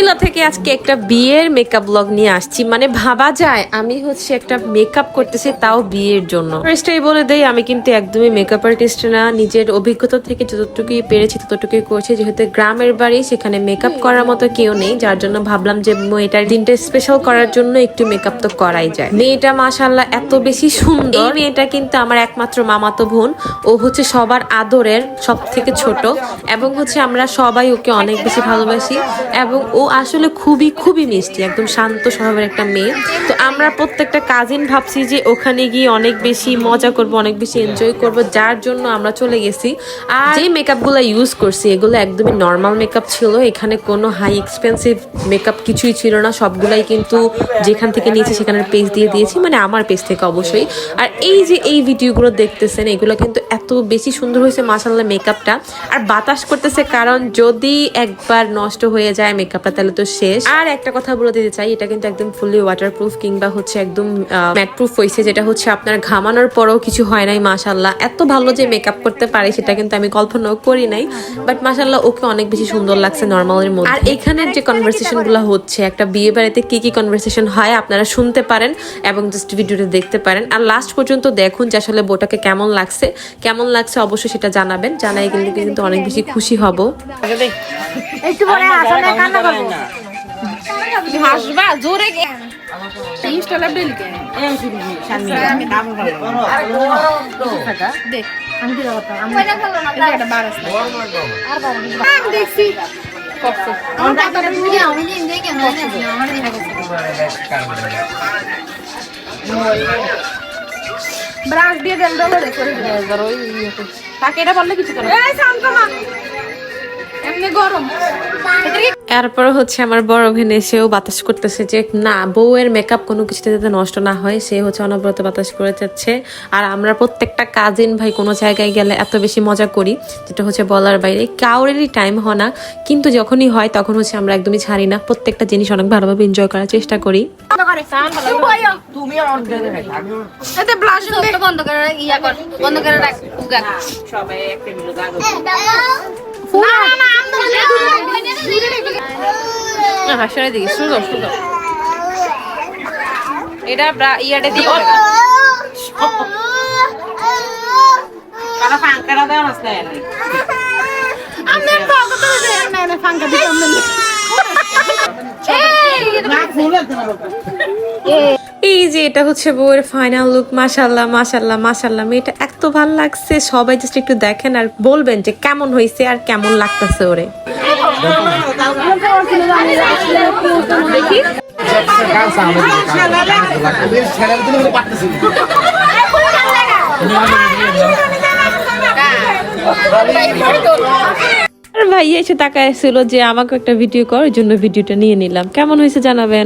কুমিল্লা থেকে আজকে একটা বিয়ের মেকআপ ব্লগ নিয়ে আসছি। মানে ভাবা যায় আমি হচ্ছে একটা মেকআপ করতেছি, তাও বিয়ের জন্য। ফার্স্টেই বলে দেই, আমি কিন্তু একদমই মেকআপ আর্টিস্ট না। নিজের অভিজ্ঞতা থেকে যতটুকুই পেরেছি ততটুকুই করছি। যেহেতু গ্রামের বাড়ি, সেখানে মেকআপ করার মতো কেউ নেই, যার জন্য ভাবলাম যে এটার দিনটা স্পেশাল করার জন্য একটু মেকআপ তো করাই যায়। মেয়েটা মাশাআল্লাহ এত বেশি সুন্দর। এই মেয়েটা কিন্তু আমার একমাত্র মামাতো বোন। ও হচ্ছে সবার আদরের, সব থেকে ছোট, এবং হচ্ছে আমরা সবাই ওকে অনেক বেশি ভালোবাসি। এবং ও আসলে খুবই খুবই মিষ্টি, একদম শান্ত স্বভাবের একটা মেয়ে। তো আমরা প্রত্যেকটা কাজিন ভাবছি যে ওখানে গিয়ে অনেক বেশি মজা করব, অনেক বেশি এনজয় করব, যার জন্য আমরা চলে গেছি। আর যে মেকআপগুলো ইউজ করছি এগুলো একদমই নর্মাল মেকআপ ছিল। এখানে কোনো হাই এক্সপেন্সিভ মেকআপ কিছুই ছিল না। সবগুলাই কিন্তু যেখান থেকে নিয়েছি সেখানের পেজ দিয়ে দিয়েছি, মানে আমার পেজ থেকে অবশ্যই। আর এই যে এই ভিডিওগুলো দেখতেছেন, এগুলো কিন্তু এত বেশি সুন্দর হয়েছে মাশাআল্লাহ মেকআপটা। আর বাতাস করতেছে, কারণ যদি একবার নষ্ট হয়ে যায় মেকআপটা তাহলে তো শেষ। আর একটা কথা বলে দিতে চাই, এটা কিন্তু একদম ফুললি ওয়াটারপ্রুফ কিংবা হচ্ছে একদম ম্যাট প্রুফ হয়েছে, যেটা হচ্ছে আপনার ঘামানোর পরেও কিছু হয় নাই। মাশাআল্লাহ এত ভালো যে মেকআপ করতে পারে সেটা কিন্তু আমি কল্পনাও করি নাই। বাট মাশাআল্লাহ ওকে অনেক বেশি সুন্দর লাগছে নর্মালের মধ্যে। আর এখানের যে কনভারসেশন গুলো হচ্ছে, একটা বিয়ে বাড়িতে কি কি কনভারসেশন হয় আপনারা শুনতে পারেন এবং জাস্ট ভিডিওটা দেখতে পারেন। আর লাস্ট পর্যন্ত দেখুন যে আসলে বউটাকে কেমন লাগছে অবশ্যই সেটা জানাবেন। জানাই কিন্তু অনেক বেশি খুশি হব। একটু পরে আসলে কান্না করব। হাসবা জোরে কে ইনস্টল আপডেট কে আমি নাম বলবো দেখ আমি কি কথা আমি এটা বারাস আর আমি দেখছি কষ্ট আমার টাকাটা দিয়ে আমি দিন দেখে আমার দিন ব্রাশ দিয়ে দেন ডলারে করে দিন ধরো তাকে এটা বললে কিছু করে এই শান্ত মা এমনি গরম। এরপর হচ্ছে আমার বড় বোন এসেও বাতাস করতেছে যে না, বউয়ের মেকআপ কোনো কিছুতে যাতে নষ্ট না হয়, সে হচ্ছে অনবরত বাতাস করে যাচ্ছে। আর আমরা প্রত্যেকটা কাজিন ভাই কোনো জায়গায় গেলে এত বেশি মজা করি, যেটা হচ্ছে বলার বাইরে। কাউরেরই টাইম হয় না, কিন্তু যখনই হয় তখন হচ্ছে আমরা একদমই ছাড়ি না, প্রত্যেকটা জিনিস অনেক ভালোভাবে এনজয় করার চেষ্টা করি। তুমি এতে ব্লাশ বন্ধ করে ইয়া কর, বন্ধ করে রাখ উগা সবাই একটা মিলে দাও হাসরে দিকে সুন্দর সুন্দর এটা ইয়াটা দিয়ে কারা ফাঙ্কারা দেওয়া আছে আমি তো কত দেন না ফাঙ্কা দিতে আমরা এই যে এটা হচ্ছে বউয়ের ফাইনাল লুক। মাশাআল্লাহ মাশাআল্লাহ মাশাআল্লাহ, মেয়েটা এত ভালো লাগছে। সবাই জাস্ট একটু দেখেন আর বলবেন যে কেমন হয়েছে আর কেমন লাগতেছে ওরে। আর ভাইয়া এসে তাকায় ছিল যে আমাকে একটা ভিডিও করার জন্য ভিডিওটা নিয়ে নিলাম। কেমন হয়েছে জানাবেন।